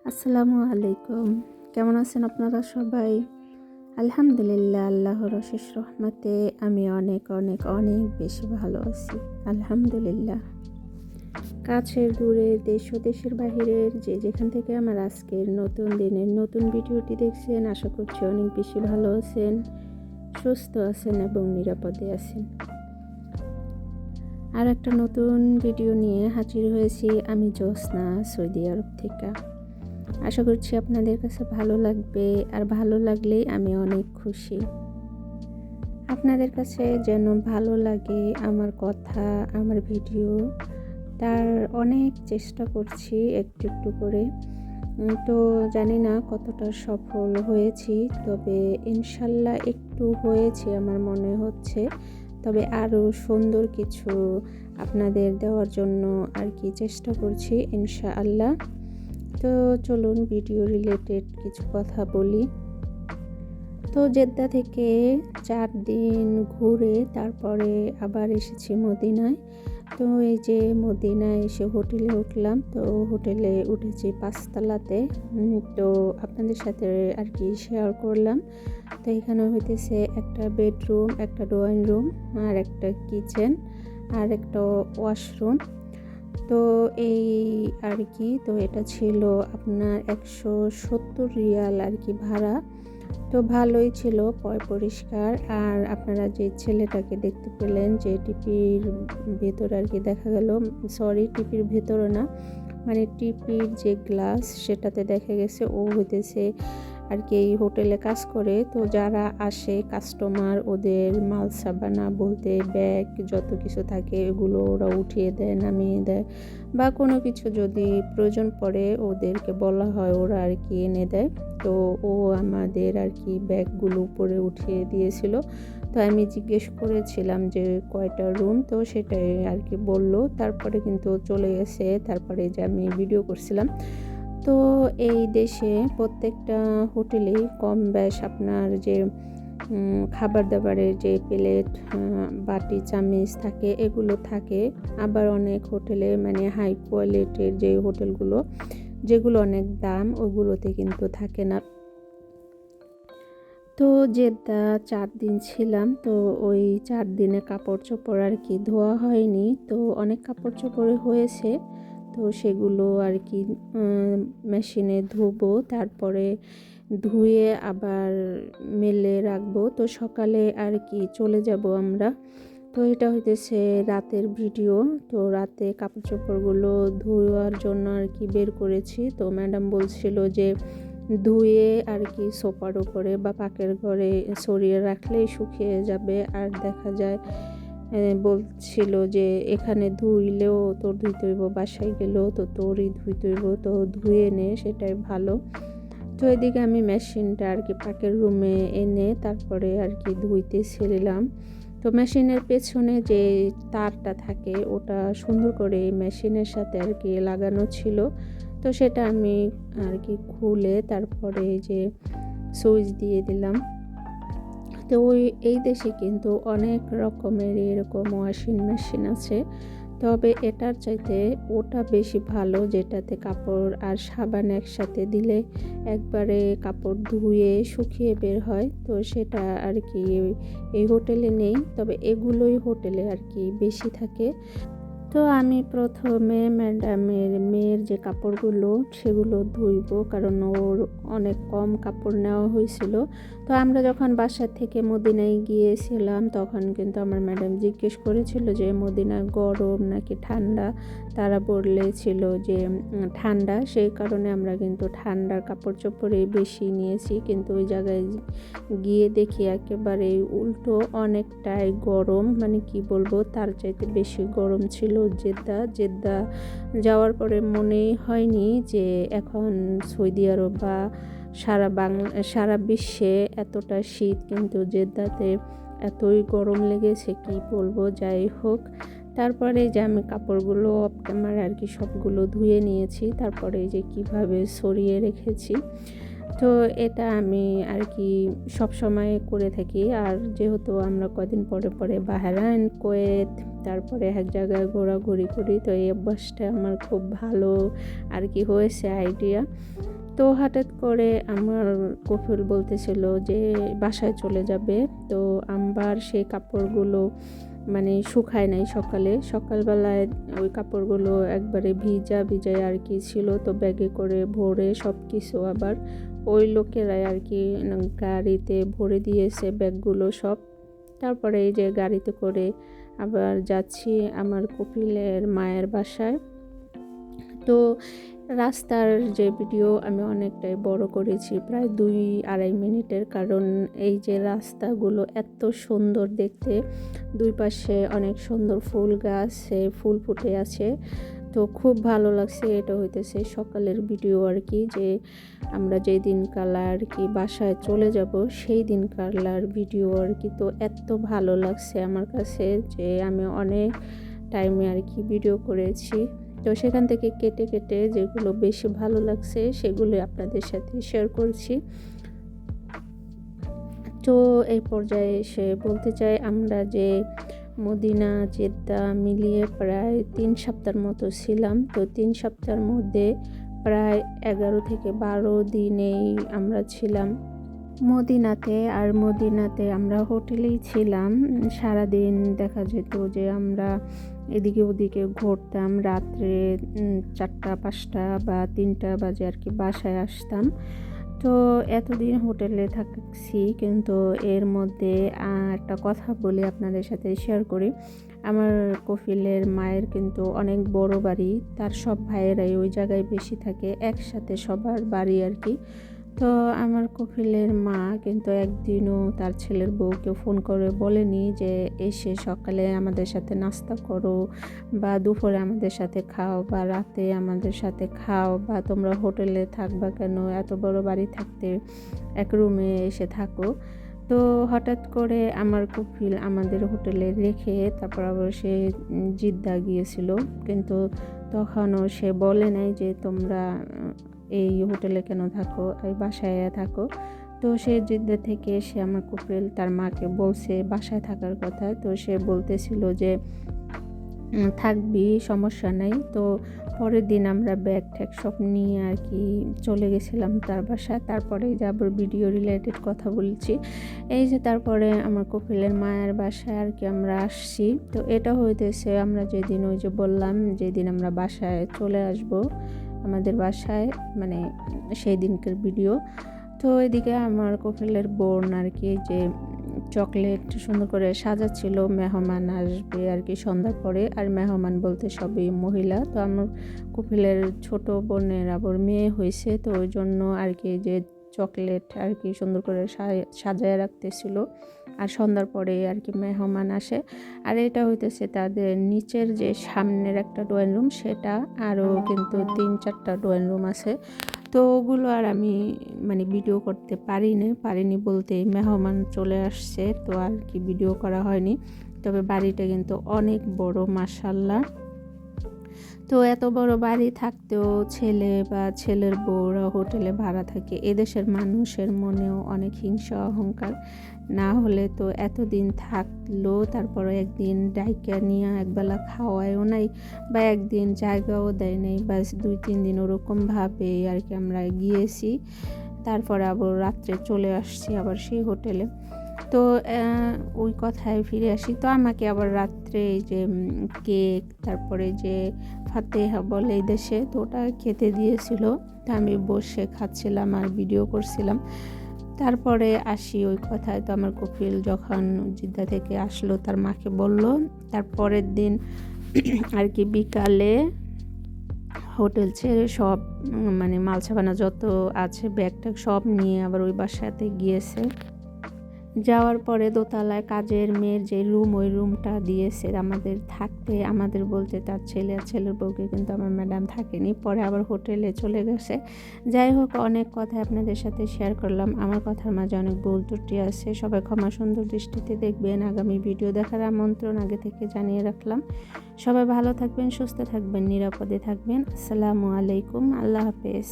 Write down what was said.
আসসালামু আলাইকুম। কেমন আছেন আপনারা সবাই? আলহামদুলিল্লাহ, আল্লাহর অশেষ রহমতে আমি অনেক অনেক অনেক বেশি ভালো আছি। আলহামদুলিল্লাহ। কাছের দূরের দেশ ও দেশের বাহিরের যে যেখান থেকে আমার আজকের নতুন দিনের নতুন ভিডিওটি দেখছেন, আশা করছি অনেক বেশি ভালো আছেন, সুস্থ আছেন এবং নিরাপদে আছেন। আর একটা নতুন ভিডিও নিয়ে হাজির হয়েছি আমি জ্যোৎস্না, সৌদি আরব থেকে। আশা করছি আপনাদের কাছে ভালো লাগবে, আর ভালো লাগলেই আমি অনেক খুশি। আপনাদের কাছে যেন ভালো লাগে আমার কথা, আমার ভিডিও, তার অনেক চেষ্টা করছি একটু একটু করে। তো জানি না কতটা সফল হয়েছি, তবে ইনশাল্লাহ একটু হয়েছে আমার মনে হচ্ছে। তবে আরও সুন্দর কিছু আপনাদের দেওয়ার জন্য আর কি চেষ্টা করছি ইনশাআল্লাহ। তো চলুন ভিডিও রিলেটেড কিছু কথা বলি। তো জেদ্দা থেকে 4 দিন ঘুরে তারপরে আবার এসেছি মদিনায়। তো এই যে মদিনায় এসে হোটেলে উঠলাম। তো হোটেলে উঠেছি 5 তলাতে। তো আপনাদের সাথে আর কি শেয়ার করলাম। তো এখানে হইতেছে একটা বেডরুম, একটা ড্রয়িং রুম, আর একটা কিচেন, আর একটা ওয়াশরুম। তো এই আর কি, তো এটা ছিল আপনার 170 রিয়াল আর কি ভাড়া। তো ভালোই ছিল, পরিষ্কার। আর আপনারা যে ছেলেটাকে দেখতে পেলেন যে টিপির ভেতর আর কি দেখা গেল, সরি টিপির ভেতরে না, মানে টিপির যে গ্লাস সেটাতে দেখা গেছে ও হইতেছে আর কি এই হোটেলে কাজ করে। তো যারা আসে কাস্টমার, ওদের মাল সাবানা বলতে ব্যাগ যত কিছু থাকে এগুলো ওরা উঠিয়ে দেয়, নামিয়ে দেয়, বা কোনো কিছু যদি প্রয়োজন পড়ে ওদেরকে বলা হয়, ওরা আর কি এনে দেয়। তো ও আমাদের আর কি ব্যাগগুলো উপরে উঠিয়ে দিয়েছিল। তো আমি জিজ্ঞেস করেছিলাম যে কয়টা রুম, তো সেটাই আর কি বললো। তারপরে কিন্তু চলে গেছে, তারপরে যে আমি ভিডিও করছিলাম। তো এই দেশে প্রত্যেকটা হোটেলেই কম বেশ আপনার যে খাবার দাবারের যে প্লেট, বাটি, চামচ থাকে এগুলো থাকে। আবার অনেক হোটেলে মানে হাই কোয়ালিটির যে হোটেলগুলো, যেগুলো অনেক দাম, ওগুলোতে কিন্তু থাকে না। তো জেদ্দা 4 দিন ছিলাম। তো ওই 4 দিনে কাপড় চোপড় আর কি ধোয়া হয়নি, তো অনেক কাপড় চোপড় হয়েছে। তো সেগুলো আর কি মেশিনে ধোবো, তারপরে ধুয়ে আবার মেলে রাখবো। তো সকালে আর কি চলে যাব আমরা। তো এটা হইতেছে রাতের ভিডিও। তো রাতে কাপড় চোপড়গুলো ধোয়ার জন্য আর কি বের করেছি। তো ম্যাডাম বলছিল যে ধুয়ে আর কি সোফার উপরে বা পাকের ঘরে সরিয়ে রাখলেই শুকিয়ে যাবে। আর দেখা যায় বলছিল যে এখানে ধুইলেও তোর ধুইতে হইব, বাসায় গেলেও তো তোরই ধুইতে হইব, তো ধুয়ে নে, সেটাই ভালো। তো এদিকে আমি মেশিনটা আর কি পাকের রুমে এনে তারপরে আর কি ধুইতে ছেড়েলাম। তো মেশিনের পেছনে যে তারটা থাকে ওটা সুন্দর করে মেশিনের সাথে আর কি লাগানো ছিল। তো সেটা আমি আর কি খুলে তারপরে যে সুইচ দিয়ে দিলাম। তো এই দেশে কিন্তু অনেক রকমের এরকম ওয়াশিং মেশিন আছে, তবে এটার চাইতে ওটা বেশি ভালো, যেটাতে কাপড় আর সাবান একসাথে দিলে একবারে কাপড় ধুয়ে শুকিয়ে বের হয়। তো সেটা আর কি এই হোটেলে নেই, তবে এগুলোই হোটেলে আর কি বেশি থাকে। তো আমি প্রথমে ম্যাডামের মেয়ের যে কাপড়গুলো সেগুলো ধুইব, কারণ ওর অনেক কম কাপড় নেওয়া হয়েছিল। তো আমরা যখন বাসা থেকে মদিনায় গিয়েছিলাম তখন কিন্তু আমার ম্যাডাম জিজ্ঞেস করেছিল যে মদিনা গরম নাকি ঠান্ডা। তারা বলেছিল যে ঠান্ডা, সেই কারণে আমরা কিন্তু ঠান্ডার কাপড় চোপড়ই বেশি নিয়েছি। কিন্তু ওই জায়গায় গিয়ে দেখি একেবারে উল্টো, অনেকটাই গরম, মানে কি বলবো, তার চাইতে বেশি গরম ছিল জেদ্দা যাওয়ার পরে মনেই হয়নি যে এখন সৌদি আরব বা সারা বিশ্বে এতটা শীত, কিন্তু জেদ্দাতে এতই গরম লেগেছে কি বলবো। যাই হোক, তারপরে যে আমি কাপড়গুলো অফ ক্যামেরা আর কি সবগুলো ধুয়ে নিয়েছি, তারপরে যে কিভাবে সরিয়ে রেখেছি। তো এটা আমি আর কি সব সময় করে থাকি। আর যেহেতু আমরা কদিন পরে পরে বাহরাইন, কুয়েত, তারপরে এক জায়গায় ঘোরাঘুরি করি, তো এই অভ্যাসটা আমার খুব ভালো আর কি হয়েছে আইডিয়া। তো হঠাৎ করে আমার কফিল বলতেছিল যে বাসায় চলে যাবে। তো আম্বার সেই কাপড়গুলো মানে শুকায় নাই সকালবেলায় ওই কাপড়গুলো একবারে ভিজায় আর কি ছিল। তো ব্যাগে করে ভরে সব কিছু আবার ওই লোকেরাই আর কি গাড়িতে ভরে দিয়েছে ব্যাগগুলো সব। তারপরে এই যে গাড়িতে করে আবার যাচ্ছি আমার কপিলের মায়ের বাসায়। তো রাস্তার যে ভিডিও আমি অনেকটাই বড় করেছি, প্রায় 2-2.5 মিনিটের, কারণ এই যে রাস্তাগুলো এত সুন্দর দেখতে, দুই পাশে অনেক সুন্দর ফুল গাছে ফুল ফুটে আছে। তো খুব ভালো লাগছে। এটা হইতেছে সকালের ভিডিও আর কি, যে আমরা যেই দিন কালা আর কি বাসায় চলে যাব সেই দিন কালার ভিডিও আর কি। তো এত ভালো লাগছে আমার কাছে যে আমি অনেক টাইমে আর কি ভিডিও করেছি। তো সেখান থেকে কেটে যেগুলো বেশি ভালো লাগছে সেগুলো আপনাদের সাথে শেয়ার করছি। তো এই পর্যায়ে এসে বলতে চাই, আমরা যে মদিনা জেদ্দা মিলিয়ে প্রায় 3 সপ্তাহের মতো ছিলাম। তো 3 সপ্তাহের মধ্যে প্রায় 11 থেকে 12 দিনেই আমরা ছিলাম মদিনাতে। আর মদিনাতে আমরা হোটেলেই ছিলাম সারাদিন। দেখা যেত যে আমরা এদিকে ওদিকে ঘুরতাম, রাত্রে 4টা-5টা বা 3টা বাজে আর কি বাসায় আসতাম। তো এতদিন হোটেলে থাকছি, কিন্তু এর মধ্যে একটা কথা বলি আপনাদের সাথে শেয়ার করি। আমার কফিলের মায়ের কিন্তু অনেক বড় বাড়ি, তার সব ভাইয়েরাই ওই জায়গায় বেশি থাকে, একসাথে সবার বাড়ি আর কি। তো আমার কফিলের মা কিন্তু একদিনও তার ছেলের বউকে ফোন করে বলেনি যে এসে সকালে আমাদের সাথে নাস্তা করো, বা দুপুরে আমাদের সাথে খাও, বা রাতে আমাদের সাথে খাও, বা তোমরা হোটেলে থাকবা কেন, এত বড় বাড়ি থাকতে এক রুমে এসে থাকো। তো হঠাৎ করে আমার কফিল আমাদের হোটেলে রেখে তারপর আবার সে জিদ্দা গিয়েছিল, কিন্তু তখনও সে বলে নাই যে তোমরা এই হোটেলে কেন থাকো, এই বাসায় থাকো। তো সে জিদ্দা থেকে সে আমার কফিল তার মাকে বলছে বাসায় থাকার কথা। তো সে বলতেছিল যে থাকবি, সমস্যা নাই। তো পরের দিন আমরা ব্যাগ ট্যাগ সব নিয়ে আর কি চলে গেছিলাম তার বাসায়। তারপরে যে আবার ভিডিও রিলেটেড কথা বলছি, এই যে তারপরে আমার কপিলের মায়ের বাসায় আর কি আমরা আসছি। তো এটা হইতেছে আমরা যেদিন ওই যে বললাম যেদিন আমরা বাসায় চলে আসব আমাদের বাসায়, মানে সেই দিনকার ভিডিও। তো এদিকে আমার কপিলের বোন আর কি যে চকলেট সুন্দর করে সাজাচ্ছিল, মেহমান আসবে আর কি সন্ধ্যার পরে। আর মেহমান বলতে সবই মহিলা। তো আমার কপিলের ছোট বোনের আবার মেয়ে হয়েছে, তো ওই জন্য আর কি যে চকলেট আর কি সুন্দর করে সাজায় রাখতেছিল। আর সন্ধ্যার পরে আর কি মেহমান আসে। আর এটা হইতেছে তাদের নিচের যে সামনের একটা ড্রয়িং রুম, সেটা আরও কিন্তু 3-4টা ড্রয়িং রুম আছে। তো ওগুলো আর আমি মানে ভিডিও করতে পারিনি বলতে মেহমান চলে আসছে, তো আর কি ভিডিও করা হয়নি। তবে বাড়িটা কিন্তু অনেক বড় মাশাআল্লাহ। তো এত বড় বাড়ি থাকতেও ছেলে বা ছেলের বউরা হোটেলে ভাড়া থাকে। এদেশের মানুষের মনেও অনেক হিংসা অহংকার, না হলে তো এতদিন থাকলো তারপরে একদিন ডাইকা নিয়ে একবেলা খাওয়ায়ও নাই, বা একদিন জায়গাও দেয় নাই, বাস 2-3 দিন ওরকমভাবে আর কি আমরা গিয়েছি। তারপরে আবার রাত্রে চলে আসছি আবার সেই হোটেলে। তো ওই কথায় ফিরে আসি। তো আমাকে আবার রাত্রে এই যে কেক, তারপরে যে ফাতেহা বলে এই দেশে, তো ওটা খেতে দিয়েছিল। তো আমি বসে খাচ্ছিলাম আর ভিডিও করছিলাম। তারপরে আসি ওই কথায়। তো আমার কপিল যখন জিদ্দা থেকে আসলো তার মাকে বলল, তারপরের দিন আর কি বিকালে হোটেল ছেড়ে সব মানে মালসাবানা যত আছে ব্যাগ ট্যাগ সব নিয়ে আবার ওই বাসাতে গিয়েছে। যাওয়ার পরে দোতলায় কাজের মেয়ের যে রুম, ওই রুমটা দিয়েছে আমাদের থাকতে, আমাদের বলতে তার ছেলে আর ছেলের বউকে, কিন্তু আমার ম্যাডাম থাকেনি, পরে আবার হোটেলে চলে গেছে। যাই হোক, অনেক কথা আপনাদের সাথে শেয়ার করলাম। আমার কথার মাঝে অনেক ভুল ত্রুটি আছে, সবাই ক্ষমা সুন্দর দৃষ্টিতে দেখবেন। আগামী ভিডিও দেখার আমন্ত্রণ আগে থেকে জানিয়ে রাখলাম। সবাই ভালো থাকবেন, সুস্থ থাকবেন, নিরাপদে থাকবেন। আসসালামু আলাইকুম, আল্লাহ হাফেজ।